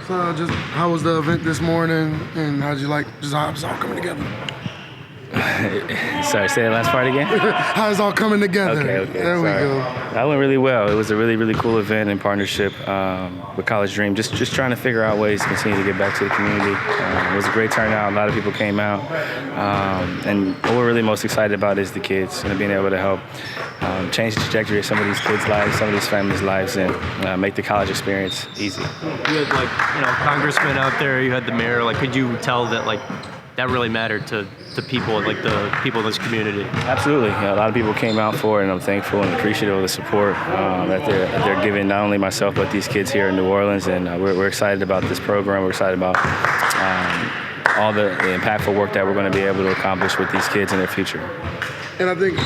So just how was the event this morning, and how'd you like just how it's all coming together? Sorry, say the last part again? How's it all coming together? Okay. There we Sorry. go. That went really well. It was a really, really cool event in partnership with College Dream. Just trying to figure out ways to continue to get back to the community. It was a great turnout. A lot of people came out. And what we're really most excited about is the kids and being able to help change the trajectory of some of these kids' lives, some of these families' lives, and make the college experience easy. You had congressmen out there. You had the mayor. Could you tell that that really mattered to people, the people in this community? Absolutely. A lot of people came out for it, and I'm thankful and appreciative of the support that they're giving not only myself but these kids here in New Orleans. And we're excited about this program. We're excited about all the impactful work that we're going to be able to accomplish with these kids in their future. And I think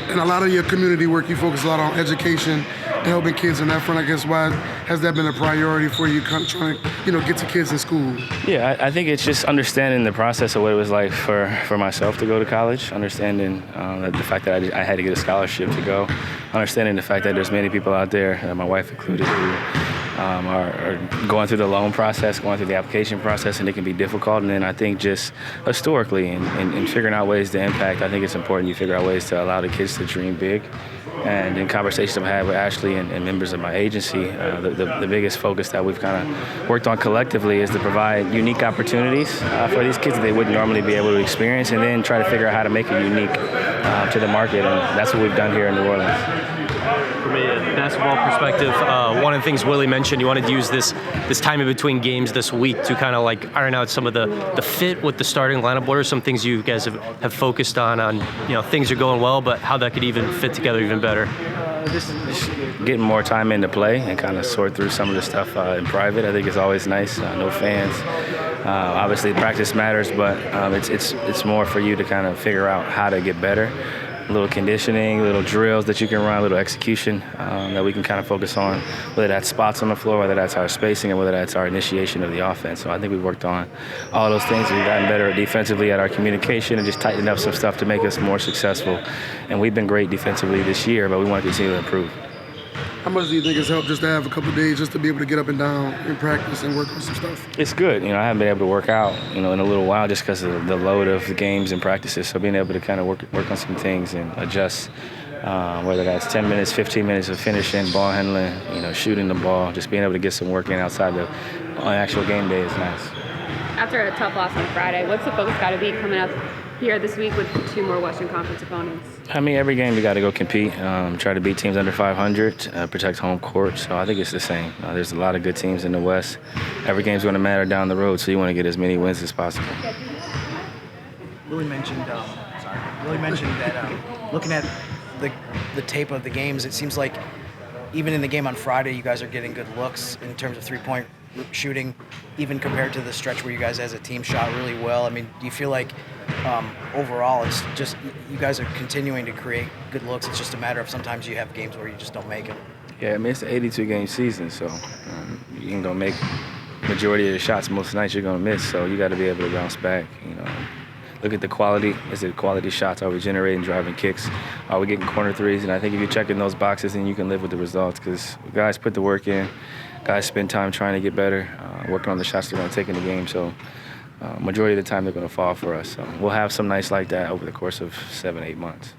in a lot of your community work, you focus a lot on education and helping kids on that front. I guess why has that been a priority for you, trying to get to kids in school? Yeah, I think it's just understanding the process of what it was like for myself to go to college, understanding the fact that I had to get a scholarship to go, understanding the fact that there's many people out there, my wife included, who are going through the loan process, going through the application process, and it can be difficult. And then I think just historically and figuring out ways to impact, I think it's important you figure out ways to allow the kids to dream big. And in conversations I've had with Ashley and members of my agency, the biggest focus that we've kind of worked on collectively is to provide unique opportunities for these kids that they wouldn't normally be able to experience, and then try to figure out how to make it unique to the market. And that's what we've done here in New Orleans. From a basketball perspective, one of the things Willie mentioned, you wanted to use this time in between games this week to kind of iron out some of the fit with the starting lineup. What are some things you guys have focused on things are going well, but how that could even fit together even better? Just getting more time into play and kind of sort through some of the stuff in private. I think it's always nice. No fans. Obviously, practice matters, but it's more for you to kind of figure out how to get better. A little conditioning, little drills that you can run, a little execution that we can kind of focus on, whether that's spots on the floor, whether that's our spacing, and whether that's our initiation of the offense. So I think we've worked on all those things. We've gotten better defensively at our communication and just tightened up some stuff to make us more successful. And we've been great defensively this year, but we want to continue to improve. How much do you think it's helped just to have a couple of days just to be able to get up and down in practice and work on some stuff? It's good. I haven't been able to work out, in a little while just because of the load of the games and practices. So being able to kind of work on some things and adjust, whether that's 10 minutes, 15 minutes of finishing, ball handling, shooting the ball, just being able to get some work in outside the actual game day is nice. After a tough loss on Friday, what's the focus got to be coming up here this week with 2 more Western Conference opponents? Every game we got to go compete, try to beat teams under 500, protect home court. So I think it's the same. There's a lot of good teams in the West. Every game's going to matter down the road, so you want to get as many wins as possible. Willie mentioned that looking at the tape of the games, it seems like even in the game on Friday, you guys are getting good looks in terms of three-point shooting, even compared to the stretch where you guys as a team shot really well. Do you feel like overall it's just you guys are continuing to create good looks? It's just a matter of sometimes you have games where you just don't make them. Yeah, it's an 82-game season, so you ain't going to make majority of the shots most nights you're going to miss, so you got to be able to bounce back. Look at the quality. Is it quality shots? Are we generating driving kicks? Are we getting corner threes? And I think if you're checking those boxes, then you can live with the results, because guys put the work in. Guys spend time trying to get better, working on the shots they're going to take in the game. So majority of the time they're going to fall for us. So we'll have some nights like that over the course of 7-8 months.